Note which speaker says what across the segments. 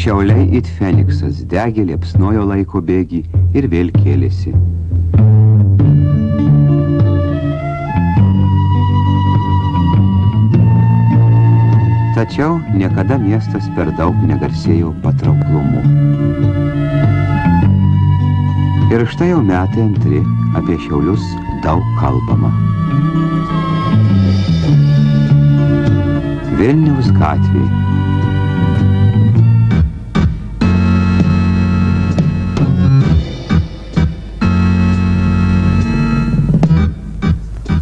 Speaker 1: Šiauliai it Feniksas degė, liepsnojo laiko bėgį ir vėl kėlėsi. Tačiau niekada miestas per daug negarsėjo patrauklumu. Ir štai jau metai antri apie Šiaulius daug kalbama. Vilniaus gatvė.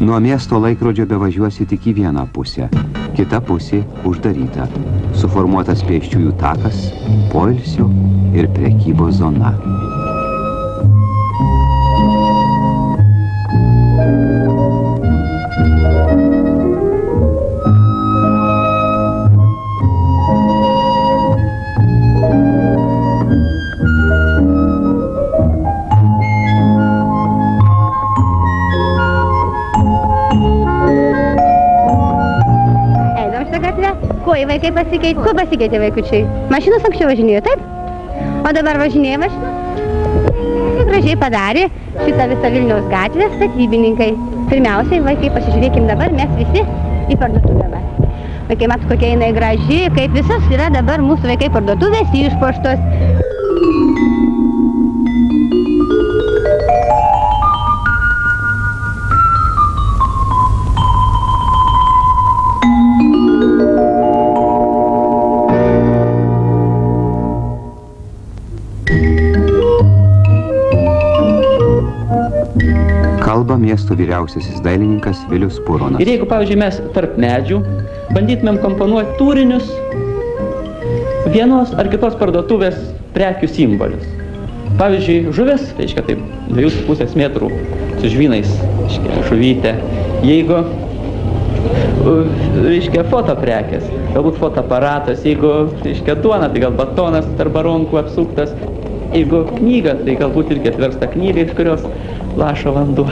Speaker 1: Nuo miesto laikrodžio bevažiuosi tik į vieną pusę, kita pusė uždaryta, suformuotas pėsčiųjų takas, poilsio ir prekybos zona.
Speaker 2: Vaikai pasikeitė. Kur pasikeitė vaikučiai? Mašinos anksčiau važinėjo, taip? O dabar važinėja mašinos? Gražiai padarė šitą visą Vilniaus gatvę statybininkai. Pirmiausiai, vaikai, pasižiūrėkim dabar, mes visi į parduotuvę. Vaikai, mato, kokia jinai graži, kaip visas yra dabar mūsų vaikai parduotuvės išpuoštos.
Speaker 1: Kalba miesto vyriausiasis dailininkas Vilius Puronas.
Speaker 3: Ir jeigu, pavyzdžiui, mes tarp medžių bandytumėm komponuoti turinius vienos ar kitos parduotuvės prekių simbolius. Pavyzdžiui, žuvis, tai reiškia taip 2,5 metrų su žvynais, reiškia žuvytė. Jeigu, reiškia, fotoprekės, galbūt fotoaparatas, jeigu, reiškia, duona, tai gal batonas tarp baronkų apsuktas. Jeigu knyga, tai galbūt irgi atversta knyga, iš kurios lašo vanduo.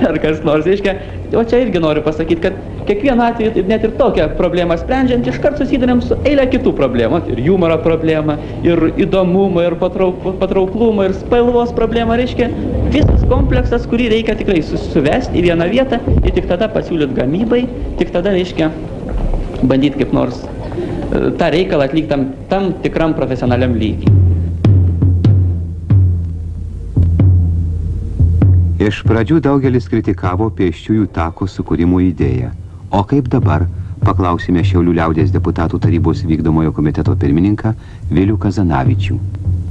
Speaker 3: Ar kas nors, reiškia. O čia irgi noriu pasakyti, kad kiekvieną atveju, net ir tokią problemą sprendžiant, iškart susidurėm su eilę kitų problemų. Ir humoro problemą, ir įdomumo, ir patrauklumo, ir spalvos problemą, reiškia. Visas kompleksas, kurį reikia tikrai suvesti į vieną vietą ir tik tada pasiūlyti gamybai, tik tada, reiškia, bandyti kaip nors tą reikalą atlikti tam tikram profesionaliam lygiui.
Speaker 1: Iš pradžių daugelis kritikavo pėsčiųjų tako sukūrimo idėją. O kaip dabar, paklausime Šiaulių liaudės deputatų tarybos vykdomojo komiteto pirmininką Vilių Kazanavičių.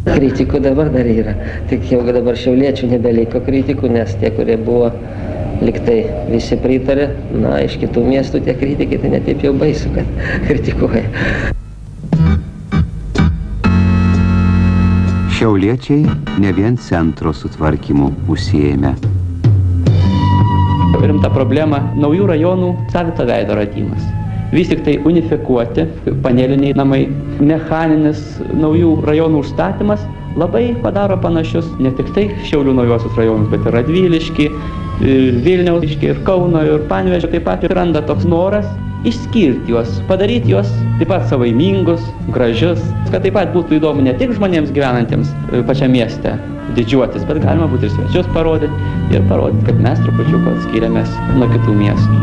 Speaker 4: Kritikų dabar dar yra, tik jau dabar šiauliečių nebeliko kritikų, nes tie, kurie buvo liktai visi pritarė, na, iš kitų miestų tie kritikai, tai netaip jau baisu, kad kritikuoja.
Speaker 1: Šiauliečiai ne vien centro sutvarkymu užsiėmė.
Speaker 3: Rimta problema – naujų rajonų savito veido radimas. Vis tik tai unifikuoti paneliniai namai, mechaninis naujų rajonų užstatymas labai padaro panašius ne tik tai Šiaulių naujosius rajonus, bet ir Radviliškį, Vilniaus, ir Kauno, ir Panevėžio. Taip pat randa toks noras išskirti juos, padaryti juos taip pat savaimingus, gražius, kad taip pat būtų įdomu ne tik žmonėms gyvenantiems pačiame mieste didžiuotis, bet galima būtų ir svečius parodyti ir parodyti, kad mes trupučiuką skiriamės nuo kitų miestų.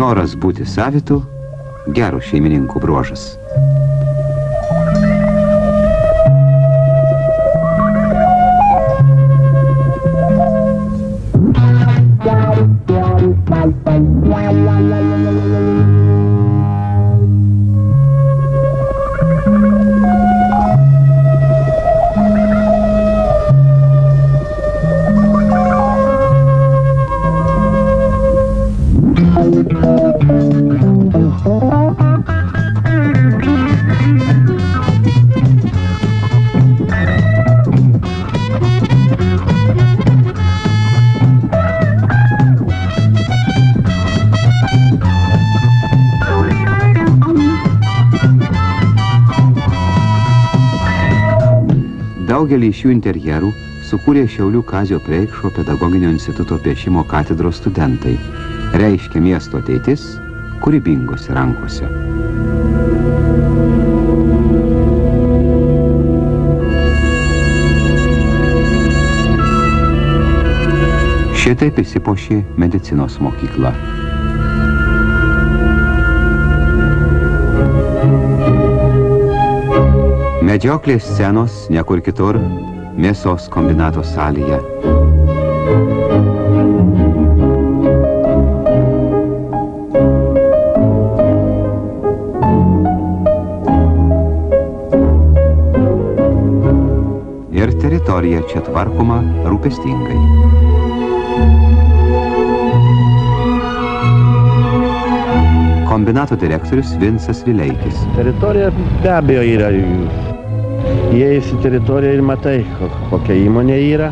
Speaker 1: Noras būti savitu – gerų šeimininkų bruožas. Daugelį šių interjerų sukūrė Šiaulių Kazio Preikšo pedagoginio instituto piešimo katedros studentai. Reiškia miesto ateitis kūrybingose rankose. Šitaip įsipošė medicinos mokykla. Medžioklės scenos niekur kitur, mėsos kombinato salėje. Ir teritorija čia tvarkoma rūpestingai. Kombinato direktorius Vincas Vileikis.
Speaker 5: Teritorija be abejo yra. Įėjus į teritoriją ir matai, kokia įmonė yra.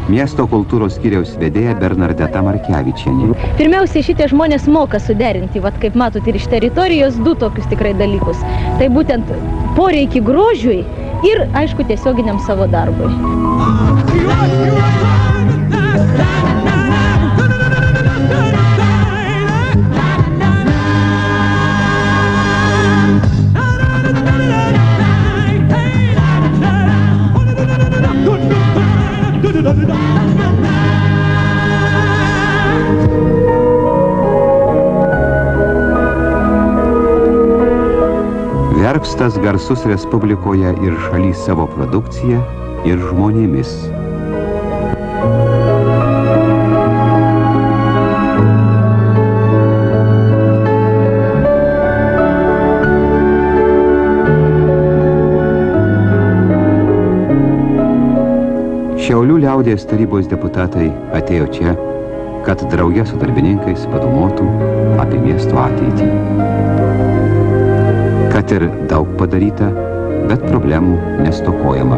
Speaker 1: Miesto kultūros skyriaus vedėja Bernardeta Markevičienė.
Speaker 6: Pirmiausia, šitie žmonės moka suderinti, vat kaip matot, ir iš teritorijos du tokius tikrai dalykus. Tai būtent poreikį grožiui ir, aišku, tiesioginiam savo darbui.
Speaker 1: Verpstas garsus Respublikoje ir šaly savo produkciją ir žmonėmis. Šiaulių liaudės tarybos deputatai atėjo čia, kad drauge su darbininkais padūmotų apie miesto ateitį. Kad ir daug padaryta, bet problemų nestokojama.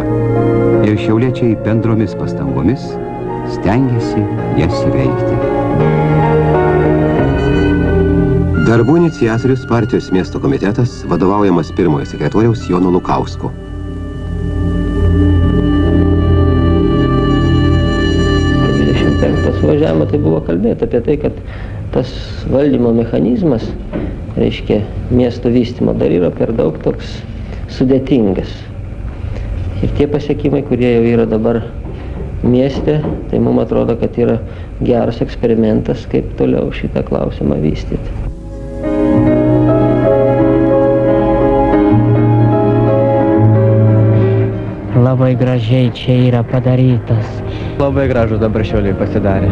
Speaker 1: Ir šiauliečiai bendromis pastangomis stengiasi jas įveikti. Darbų iniciatorius partijos miesto komitetas, vadovaujamas pirmojo sekretoriaus Jono Lukausko.
Speaker 4: Suvažiavimo tai buvo kalbėta apie tai, kad tas valdymo mechanizmas, reiškia, miesto vystymo dar yra per daug toks sudėtingas. Ir tie pasiekimai, kurie jau yra dabar mieste, tai mums atrodo, kad yra geras eksperimentas, kaip toliau šitą klausimą vystyti.
Speaker 7: Labai gražiai čia yra padarytas.
Speaker 3: Labai gražu dabar Šiauliai pasidarė.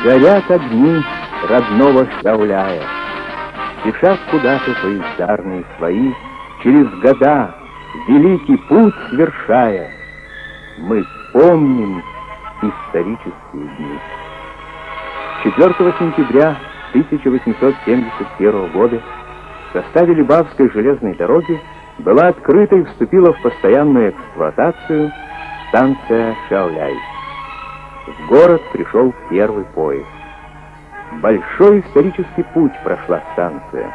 Speaker 8: Горят огни родного Шауляя, спешат куда-то поездарные свои, через года великий путь свершая, мы помним исторические дни. 4 сентября 1871 года в составе Либавской железной дороги была открыта и вступила в постоянную эксплуатацию станция Шауляй. В город пришел первый поезд. Большой исторический путь прошла станция.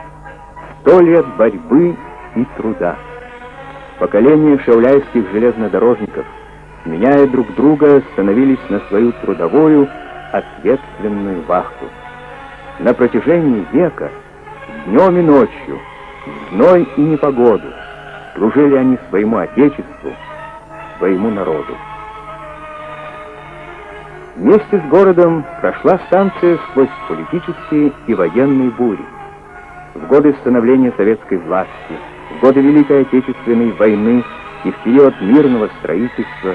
Speaker 8: 100 лет борьбы и труда. Поколения шауляйских железнодорожников, сменяя друг друга, становились на свою трудовую, ответственную вахту. На протяжении века, днем и ночью, в зной и непогоду, служили они своему Отечеству, своему народу. Вместе с городом прошла станция сквозь политические и военные бури. В годы становления советской власти, в годы Великой Отечественной войны и в период мирного строительства,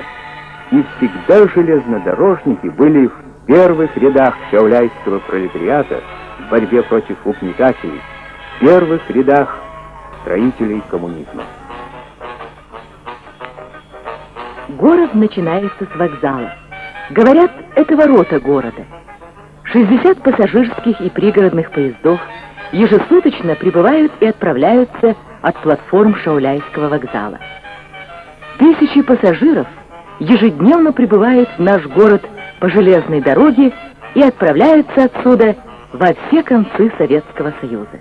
Speaker 8: и всегда железнодорожники были в первых рядах шауляйского пролетариата в борьбе против угнетателей, в первых рядах строителей коммунизма.
Speaker 9: Город начинается с вокзала. Говорят, это ворота города. 60 пассажирских и пригородных поездов ежесуточно прибывают и отправляются от платформ Шауляйского вокзала. Тысячи пассажиров ежедневно прибывают в наш город по железной дороге и отправляются отсюда во все концы Советского Союза.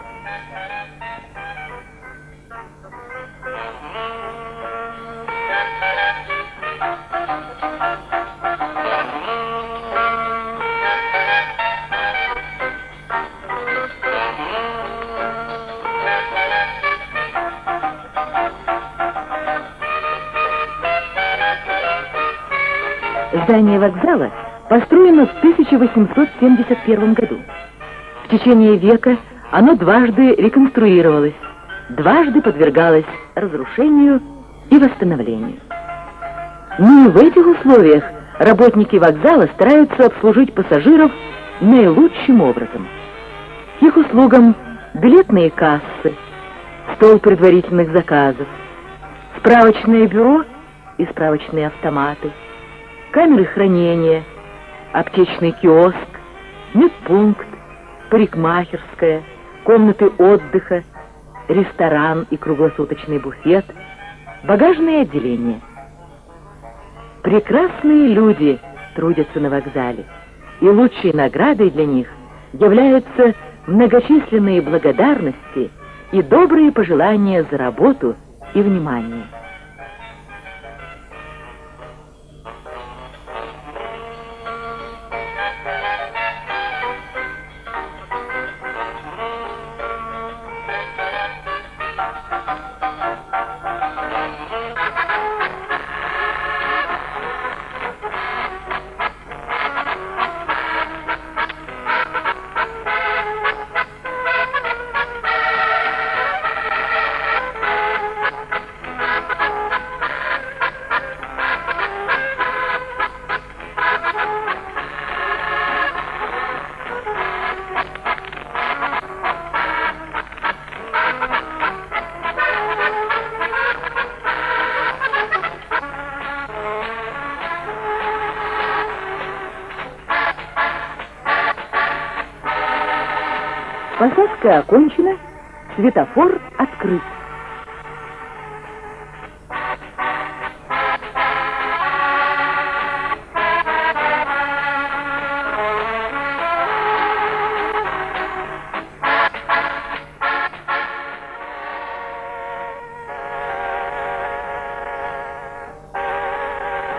Speaker 9: Здание вокзала построено в 1871 году. В течение века оно дважды реконструировалось, дважды подвергалось разрушению и восстановлению. Но и в этих условиях работники вокзала стараются обслужить пассажиров наилучшим образом. К их услугам билетные кассы, стол предварительных заказов, справочное бюро и справочные автоматы, камеры хранения, аптечный киоск, медпункт, парикмахерская, комнаты отдыха, ресторан и круглосуточный буфет, багажное отделение. Прекрасные люди трудятся на вокзале, и лучшей наградой для них являются многочисленные благодарности и добрые пожелания за работу и внимание. Посадка окончена, светофор открыт.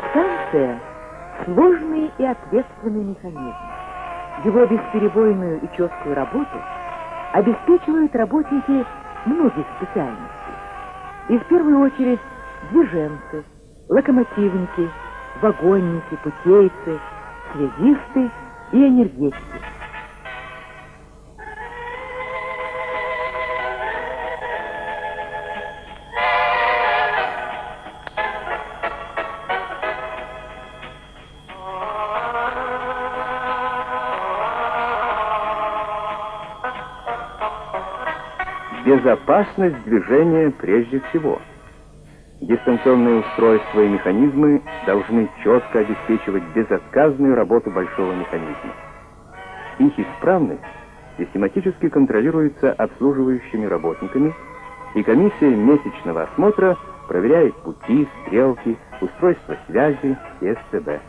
Speaker 9: Станция — сложный и ответственный механизм. Его бесперебойную и четкую работу обеспечивают работники многих специальностей. И в первую очередь движенцы, локомотивники, вагонники, путейцы, связисты и энергетики.
Speaker 8: Безопасность движения прежде всего. Дистанционные устройства и механизмы должны четко обеспечивать безотказную работу большого механизма. Их исправность систематически контролируется обслуживающими работниками, и комиссия месячного осмотра проверяет пути, стрелки, устройства связи и СТБ.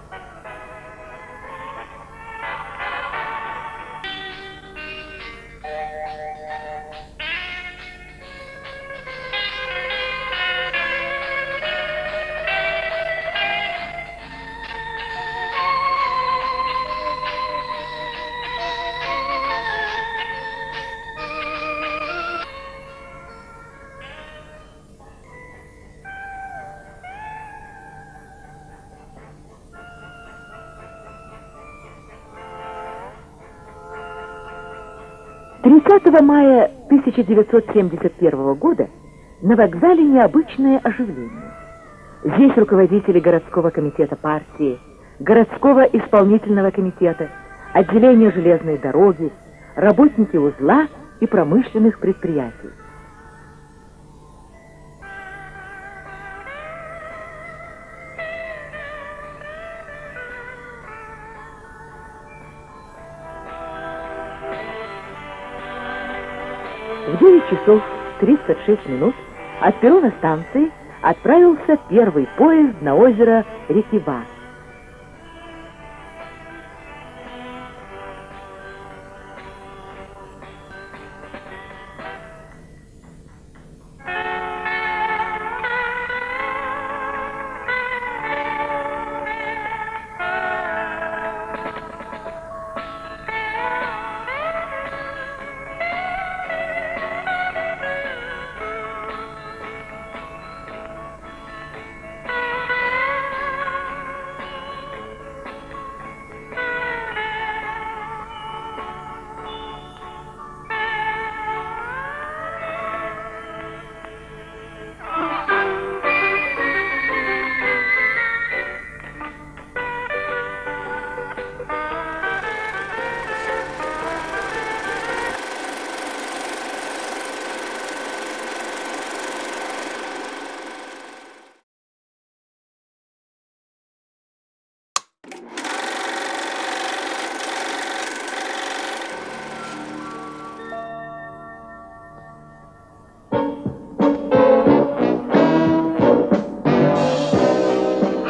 Speaker 9: Мая 1971 года на вокзале необычное оживление. Здесь руководители городского комитета партии, городского исполнительного комитета, отделения железной дороги, работники узла и промышленных предприятий. часов 36 минут от перрона станции отправился первый поезд на озеро Рекиба.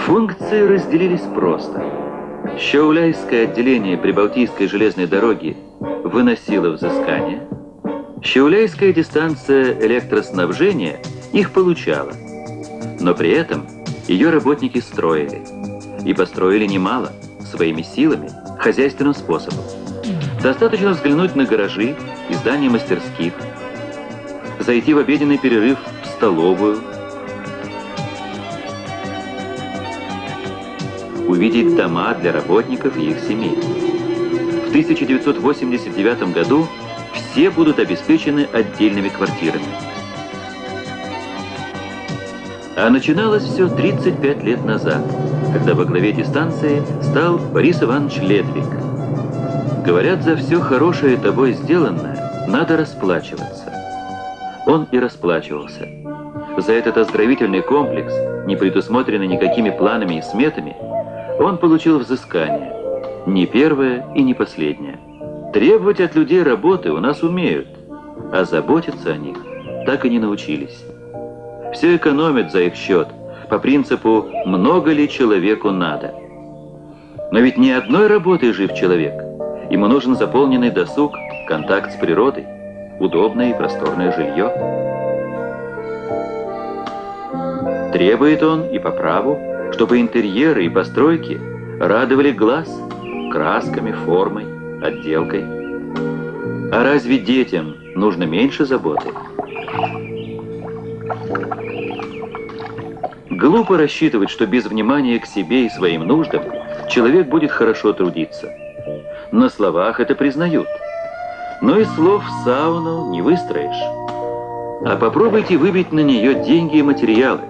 Speaker 10: Функции разделились просто. Щауляйское отделение Прибалтийской железной дороги выносило взыскание, Щауляйская дистанция электроснабжения их получала, но при этом ее работники строили. И построили немало, своими силами, хозяйственным способом. Достаточно взглянуть на гаражи и здания мастерских, зайти в обеденный перерыв в столовую, увидеть дома для работников и их семей. В 1989 году все будут обеспечены отдельными квартирами. А начиналось все 35 лет назад, когда во главе дистанции стал Борис Иванович Ледвиг. Говорят, за все хорошее тобой сделанное надо расплачиваться. Он и расплачивался. За этот оздоровительный комплекс, не предусмотренный никакими планами и сметами, он получил взыскание. Не первое и не последнее. Требовать от людей работы у нас умеют, а заботиться о них так и не научились. Все экономят за их счет, по принципу «много ли человеку надо?». Но ведь не одной работой жив человек. Ему нужен заполненный досуг, контакт с природой, удобное и просторное жилье. Требует он и по праву, чтобы интерьеры и постройки радовали глаз красками, формой, отделкой. А разве детям нужно меньше заботы? Глупо рассчитывать, что без внимания к себе и своим нуждам человек будет хорошо трудиться. На словах это признают, но из слов в сауну не выстроишь. А попробуйте выбить на нее деньги и материалы.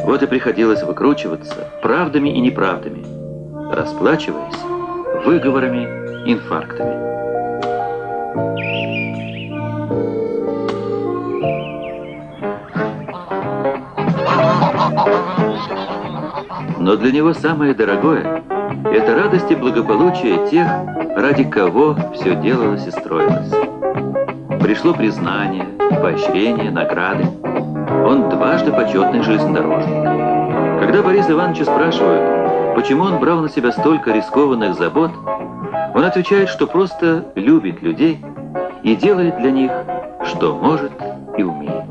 Speaker 10: Вот и приходилось выкручиваться правдами и неправдами, расплачиваясь выговорами, инфарктами. Но для него самое дорогое – это радость и благополучие тех, ради кого все делалось и строилось. Пришло признание, поощрение, награды. Он дважды почетный железнодорожник. Когда Бориса Ивановича спрашивают, почему он брал на себя столько рискованных забот, он отвечает, что просто любит людей и делает для них, что может и умеет.